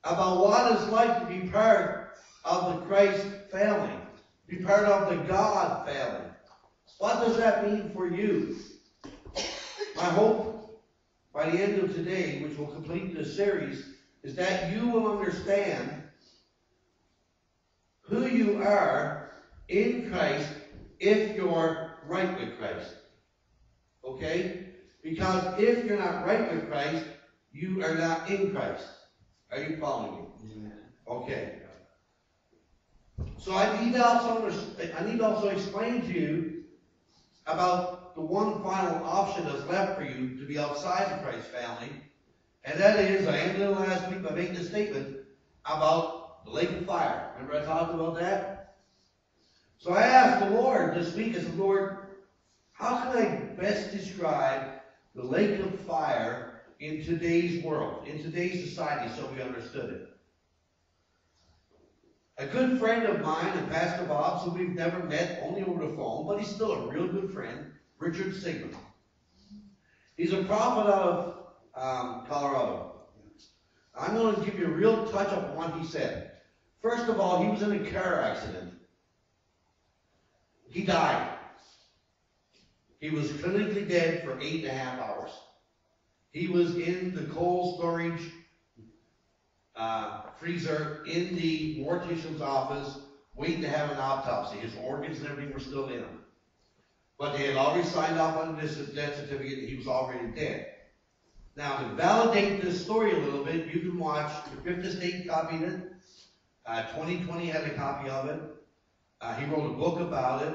about what it's like to be part of the Christ family, be part of the God family. What does that mean for you? My hope by the end of today, which will complete this series, is that you will understand who you are in Christ if you're right with Christ. Okay? Because if you're not right with Christ, you are not in Christ. Are you following me? Okay. So I need to also explain to you about the one final option that's left for you to be outside the Christ family. And that is, I ended last week by making a statement about the lake of fire. Remember I talked about that? So I asked the Lord this week, I said, Lord, how can I best describe the lake of fire in today's world, in today's society, so we understood it? A good friend of mine, and Pastor Bob, so we've never met, only over the phone, but he's still a real good friend, Richard Sigmund. He's a prophet out of Colorado. I'm going to give you a real touch-up on what he said. First of all, he was in a car accident. He died. He was clinically dead for 8.5 hours. He was in the cold storage freezer in the mortician's office waiting to have an autopsy. His organs and everything were still in him. But they had already signed off on this death certificate and he was already dead. Now, to validate this story a little bit, you can watch, the Fifth Estate copied it. 2020 had a copy of it. He wrote a book about it.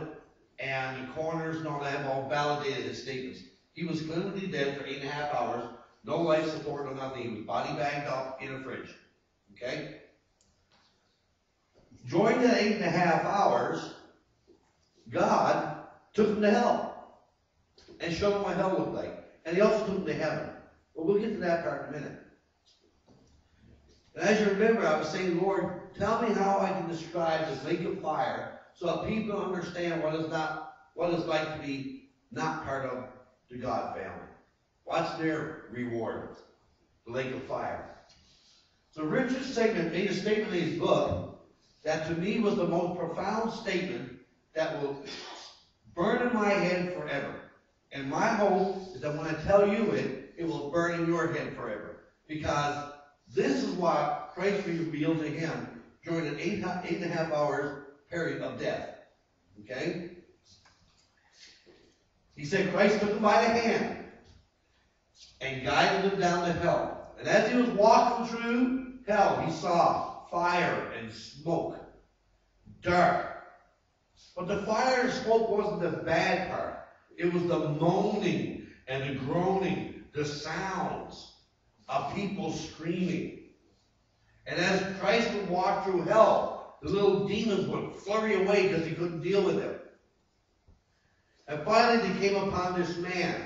And the coroners and all that have all validated his statements. He was clinically dead for 8.5 hours. No life support or nothing. He was body bagged up in a fridge. Okay? During that 8.5 hours, God took him to hell and showed him what hell looked like. And he also took him to heaven. Well, we'll get to that part in a minute. And as you remember, I was saying, Lord, tell me how I can describe this lake of fire so that people understand what it's like to be not part of the God family. What's their reward? The lake of fire. So Richard Sigmund made a statement in his book that to me was the most profound statement that will burn in my head forever. And my hope is that when I tell you it, it will burn in your head forever. Because this is what Christ revealed to him during an 8.5 hours period of death. Okay? He said Christ took him by the hand and guided him down to hell. And as he was walking through hell, he saw fire and smoke. Dark. But the fire and smoke wasn't the bad part. It was the moaning and the groaning, the sounds of people screaming. And as Christ would walk through hell, the little demons would flurry away because he couldn't deal with them. And finally they came upon this man.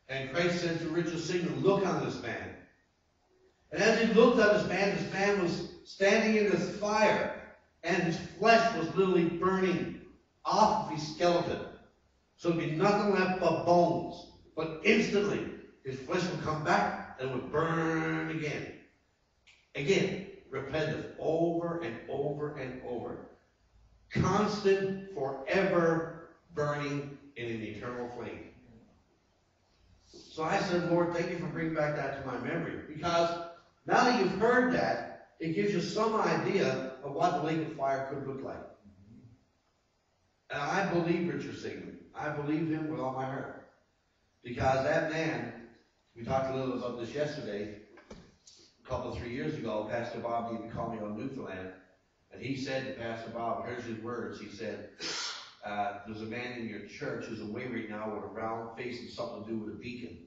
And Christ said to Richard Sigmund, look on this man. And as he looked on this man was standing in this fire. And his flesh was literally burning off of his skeleton. So there'd be nothing left but bones. But instantly, his flesh would come back and would burn again. Again, repetitive, over and over and over. Constant, forever burning in an eternal flame. So I said, Lord, thank you for bringing back that to my memory. Because now that you've heard that, it gives you some idea of what the lake of fire could look like. And I believe Richard Sigmund. I believe him with all my heart. Because that man, we talked a little about this yesterday, a couple, 3 years ago, Pastor Bob even called me on Newfoundland, and he said to Pastor Bob, here's his words, he said, there's a man in your church who's away right now with a round face and something to do with a beacon.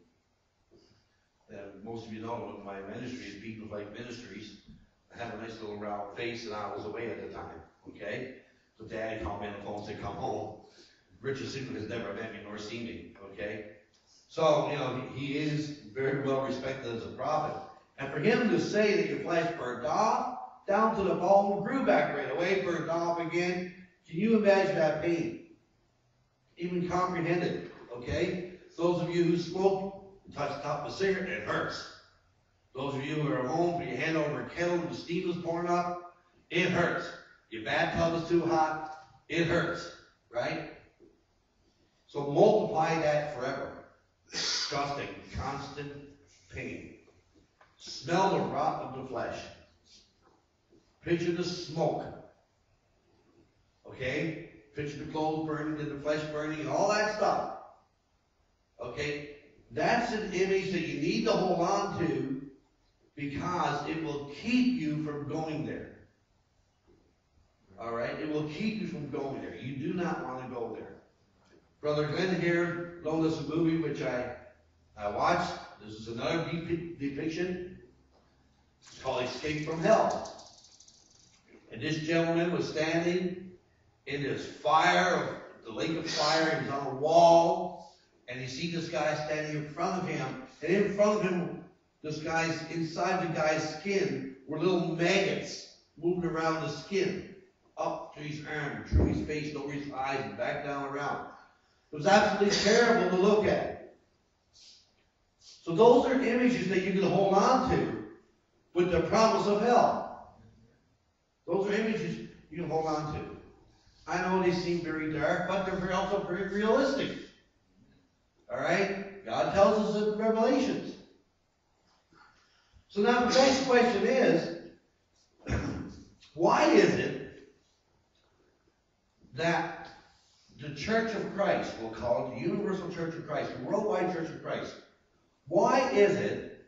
Most of you know what my ministry is, Beacon Life Ministries. I have a nice little round face, and I was away at the time, okay? So Daddy called me on the phone and said, come home. Richard Sigmund has never met me nor seen me, okay? So, you know, he is very well respected as a prophet. And for him to say that your flesh burned off, down to the bone, grew back right away, burned off again, can you imagine that pain? Even comprehend it, okay? Those of you who smoke, touch the top of a cigarette, it hurts. Those of you who are at home, put your hand over a kettle and the steam is pouring up, it hurts. Your bathtub is too hot, it hurts, right? So multiply that forever. Disgusting, constant pain. Smell the rot of the flesh. Picture the smoke. Okay? Picture the clothes burning and the flesh burning and all that stuff. Okay? That's an image that you need to hold on to because it will keep you from going there. Alright? It will keep you from going there. You do not want to go there. Brother Glenn here loaned us a movie which I watched. This is another depiction. It's called Escape from Hell. And this gentleman was standing in this fire, the lake of fire. He was on a wall. And you see this guy standing in front of him. And in front of him, inside the guy's skin were little maggots moving around the skin. Up to his arm, through his face, over his eyes, and back down around. It was absolutely terrible to look at. So those are images that you can hold on to with the promise of hell. Those are images you can hold on to. I know they seem very dark, but they're also very realistic. Alright? God tells us in Revelations. So now the next question is, why is it that the Church of Christ, we'll call it the Universal Church of Christ, the Worldwide Church of Christ, why is it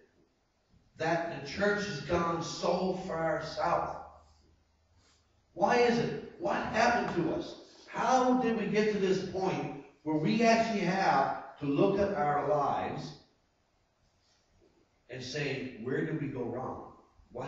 that the church has gone so far south? Why is it? What happened to us? How did we get to this point where we actually have to look at our lives and say, where did we go wrong?